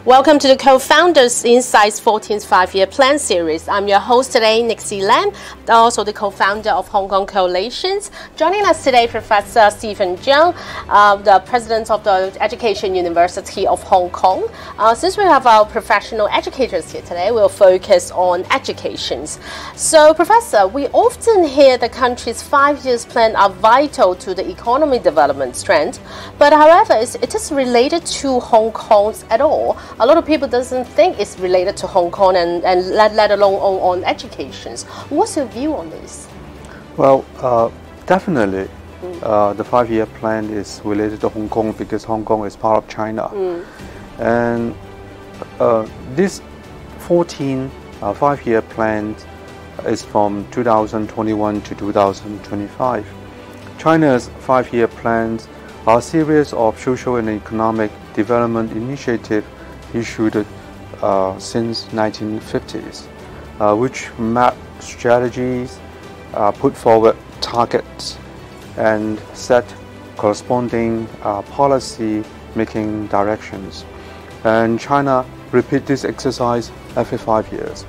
Welcome to the Co-Founders Insight's 14th Five-Year Plan series. I'm your host today, Nixie, also the co-founder of Hong Kong Coalitions. Joining us today, Professor Stephen Cheung, the president of the Education University of Hong Kong. Since we have our professional educators here today, we'll focus on educations. So, Professor, we often hear the country's 5 years plan are vital to the economy development trend, but however, it is related to Hong Kong's at all. A lot of people doesn't think it's related to Hong Kong and let alone on educations. What's your view on this? Well, definitely the 5-year plan is related to Hong Kong because Hong Kong is part of China. And this 14 5-year plan is from 2021 to 2025. China's 5-year plans are a series of social and economic development initiatives issued since 1950s, which map strategies, put forward targets, and set corresponding policy-making directions. And China repeats this exercise every 5 years.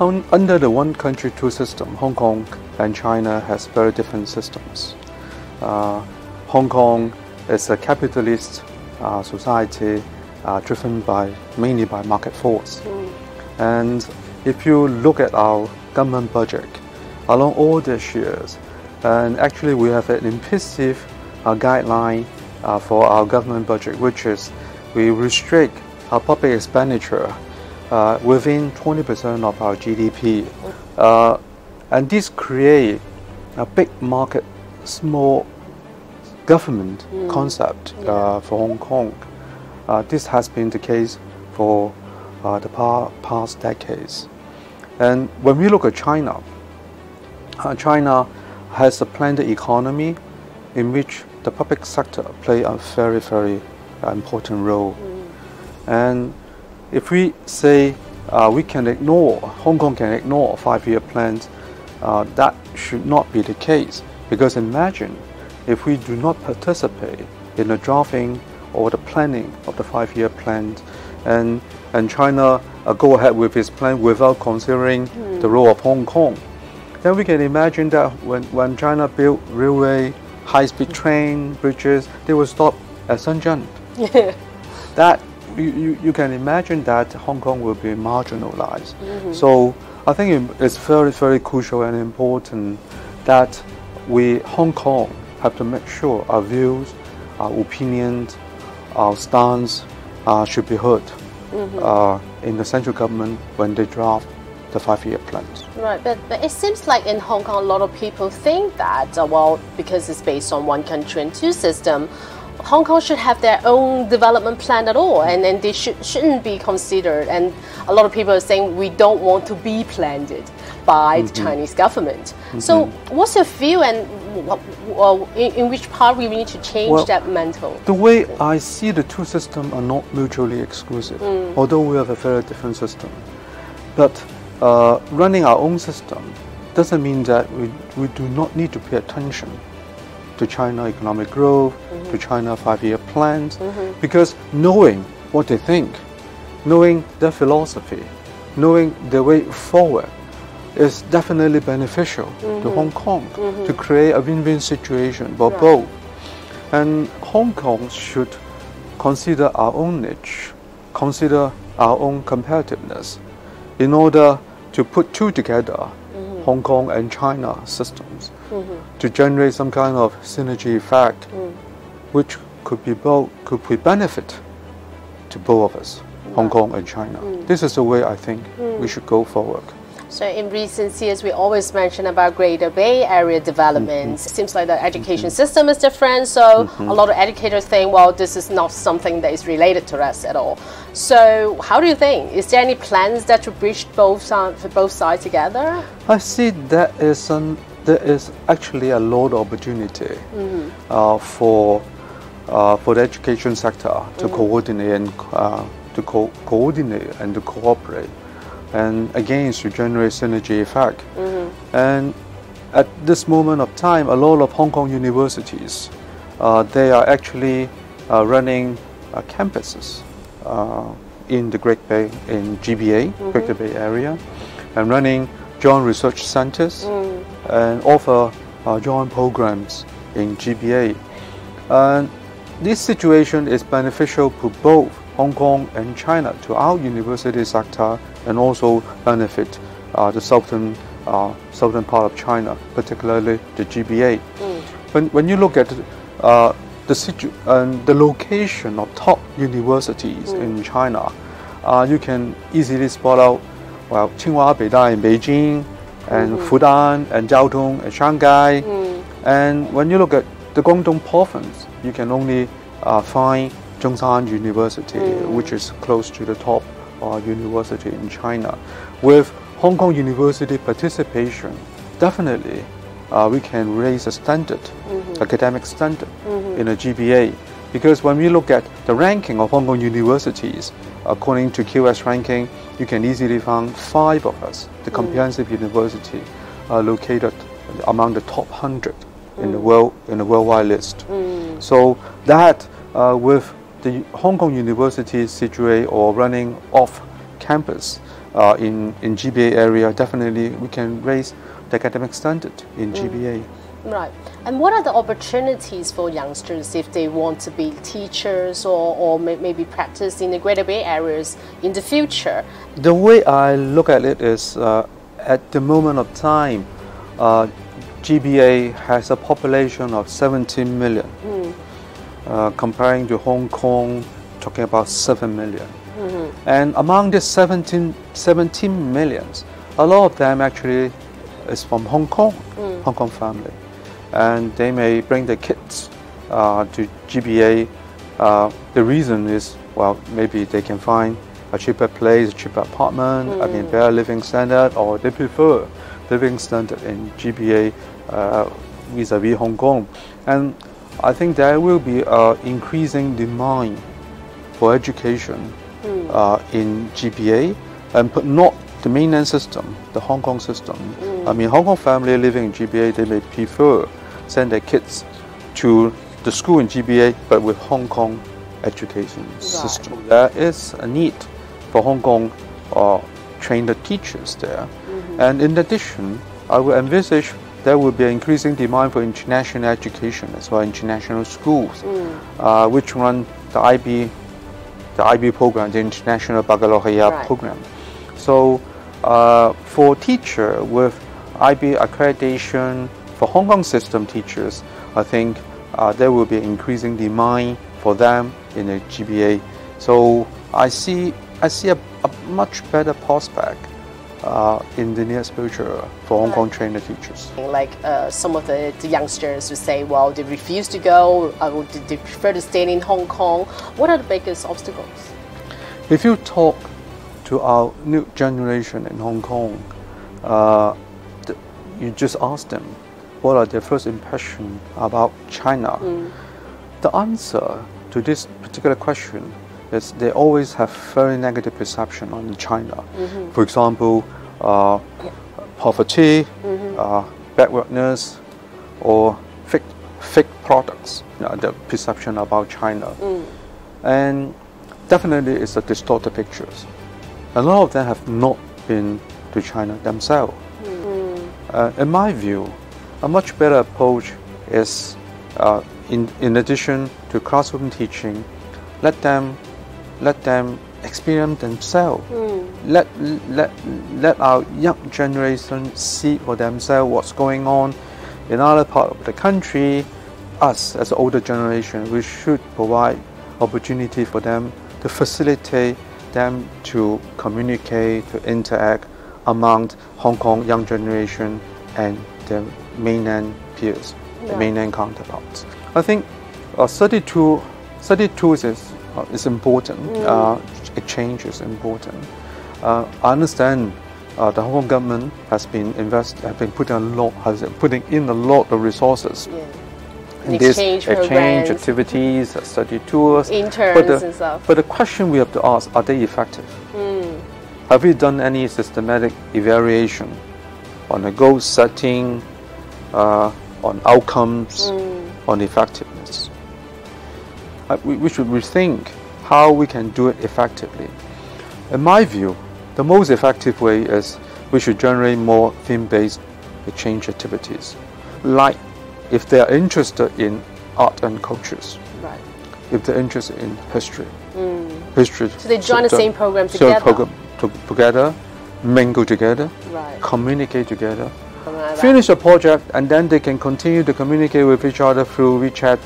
Under the one country, two system, Hong Kong and China has very different systems. Hong Kong is a capitalist society driven mainly by market force. And if you look at our government budget along all these years, and actually we have an implicit guideline for our government budget, which is we restrict our public expenditure within 20% of our GDP. And this creates a big market, small government concept for Hong Kong. This has been the case for the past decades. And when we look at China, China has a planned economy in which the public sector play a very, very important role. And if we say we can ignore, Hong Kong can ignore 5-year plans, that should not be the case. Because imagine if we do not participate in the drafting or the planning of the 5-year plan, and China go ahead with its plan without considering the role of Hong Kong, then we can imagine that when China built railway, high-speed train, bridges, they will stop at Shenzhen. That you can imagine that Hong Kong will be marginalized. So I think it's very, very crucial and important that Hong Kong, have to make sure our views, our opinions, our stance should be heard in the central government when they draft the 5-year plans. Right, but it seems like in Hong Kong a lot of people think that, well, because it's based on one country and two system, Hong Kong should have their own development plan at all, and they shouldn't be considered. And a lot of people are saying we don't want to be planned by the Chinese government. So what's your view, and in which part we need to change that mental? The way I see the two systems are not mutually exclusive, although we have a very different system. But running our own system doesn't mean that we do not need to pay attention to China economic growth, to China 5-year plans, because knowing what they think, knowing their philosophy, knowing their way forward is definitely beneficial to Hong Kong to create a win-win situation for both. And Hong Kong should consider our own niche, consider our own competitiveness in order to put two together, Hong Kong and China systems, to generate some kind of synergy effect, which could be benefit to both of us, Hong Kong and China. This is the way I think we should go forward. So in recent years, we always mention about Greater Bay Area development. It seems like the education system is different, so a lot of educators think, well, this is not something that is related to us at all. So how do you think? Is there any plans that to bridge both sides together? I see there is actually a lot of opportunity for the education sector to coordinate and to cooperate. And again, to generate synergy effect. And at this moment of time, a lot of Hong Kong universities, they are actually running campuses in the Great Bay, in GBA, Greater Bay Area, and running joint research centers and offer joint programs in GBA. And this situation is beneficial to both Hong Kong and China, to our university sector, and also benefit the southern part of China, particularly the GBA. When you look at the location of top universities in China, you can easily spot out, well, Tsinghua, Beida in Beijing, and Fudan, and Jiaotong, and Shanghai. And when you look at the Guangdong province, you can only find Zhongshan University, which is close to the top university in China. With Hong Kong University participation, definitely we can raise a standard, academic standard in a GBA. Because when we look at the ranking of Hong Kong universities, according to QS ranking, you can easily find 5 of us, the comprehensive university, located among the top 100 in the worldwide list. So that with the Hong Kong university situated or running off campus in GBA area, definitely we can raise the academic standard in GBA. Right. And what are the opportunities for youngsters if they want to be teachers or maybe practice in the Greater Bay areas in the future? The way I look at it is, at the moment of time, GBA has a population of 17 million, comparing to Hong Kong, talking about 7 million. And among the 17 millions, a lot of them actually is from Hong Kong, Hong Kong family. And they may bring their kids to GBA. The reason is, well, maybe they can find a cheaper place, a cheaper apartment, I mean, better living standard, or they prefer living standard in GBA vis-a-vis Hong Kong. And I think there will be increasing demand for education in GBA, but not the mainland system, the Hong Kong system. I mean, Hong Kong family living in GBA, they may prefer send their kids to the school in GBA, but with Hong Kong education system. There is a need for Hong Kong trained teachers there. And in addition, I will envisage there will be an increasing demand for international education as well, international schools, which run the IB program, the International Baccalaureate program. So for teacher with IB accreditation, for Hong Kong system teachers, I think there will be increasing demand for them in the GBA. So I see a much better prospect in the near future for Hong Kong trained teachers. Like some of the youngsters would say, well, they refuse to go, or they prefer to stay in Hong Kong. What are the biggest obstacles? If you talk to our new generation in Hong Kong, you just ask them, what are their first impression about China? The answer to this particular question is they always have very negative perception on China. For example, poverty, backwardness, or fake products, the perception about China. And definitely it's a distorted pictures. A lot of them have not been to China themselves. In my view, a much better approach is, in addition to classroom teaching, let them experience themselves. Let our young generation see for themselves what's going on in other part of the country. Us, as the older generation, we should provide opportunity for them to facilitate them to communicate, to interact among Hong Kong young generation and their mainland peers, the mainland counterparts. I think study tools is important. Exchange is important. I understand the Hong Kong government has been putting in a lot of resources. In this exchange activities, study tours, interns and stuff. But the question we have to ask: are they effective? Have we done any systematic evaluation on the goal setting, on outcomes, on effectiveness? We should rethink how we can do it effectively. In my view, the most effective way is we should generate more theme-based exchange activities. Like if they are interested in art and cultures, Right. if they're interested in history. So they join the same program together. Together, mingle together, Right. communicate together, Something like that. finish a project, and then they can continue to communicate with each other through WeChat,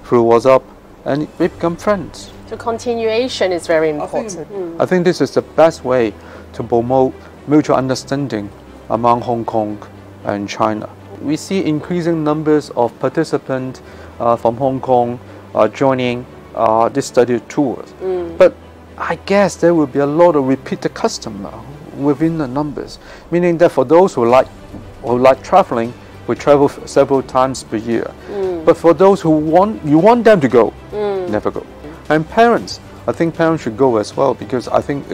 through WhatsApp, and we become friends. So continuation is very important. I think this is the best way to promote mutual understanding among Hong Kong and China. We see increasing numbers of participants from Hong Kong joining this study tours. But I guess there will be a lot of repeated customer within the numbers, meaning that for those who like traveling, we travel several times per year. But for those who want them to go, never go. And parents, I think parents should go as well, because I think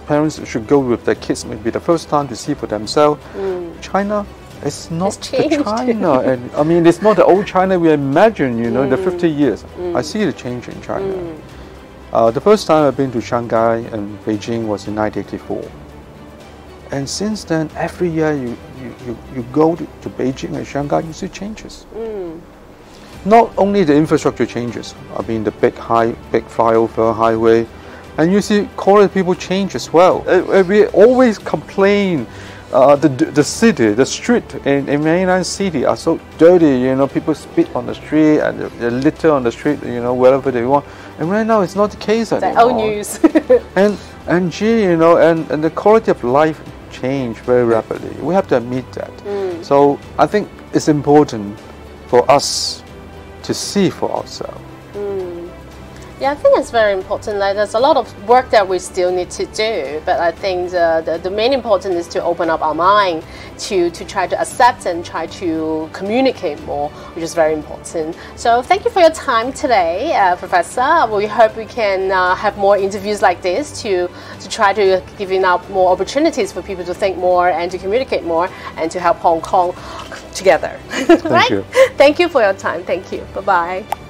parents should go with their kids maybe the first time to see for themselves. China is not the China, and I mean it's not the old China we imagine, you know, in the 50 years. I see the change in China. The first time I've been to Shanghai and Beijing was in 1984. And since then, every year you go to Beijing and Shanghai, you see changes. Not only the infrastructure changes, I mean the big flyover highway, and you see quality people change as well. We always complain the city, the street in mainland city are so dirty, you know, people spit on the street and they litter on the street, you know, wherever they want. And right now it's not the case anymore. It's old news. and gee, you know, and the quality of life change very rapidly. We have to admit that. So I think it's important for us to see for ourselves. Yeah, I think it's very important. Like, there's a lot of work that we still need to do, but I think the main important is to open up our mind to try to accept and try to communicate more, which is very important. So thank you for your time today, Professor. We hope we can have more interviews like this to try to give out more opportunities for people to think more and to communicate more and to help Hong Kong together. Thank you. Thank you for your time. Thank you. Bye-bye.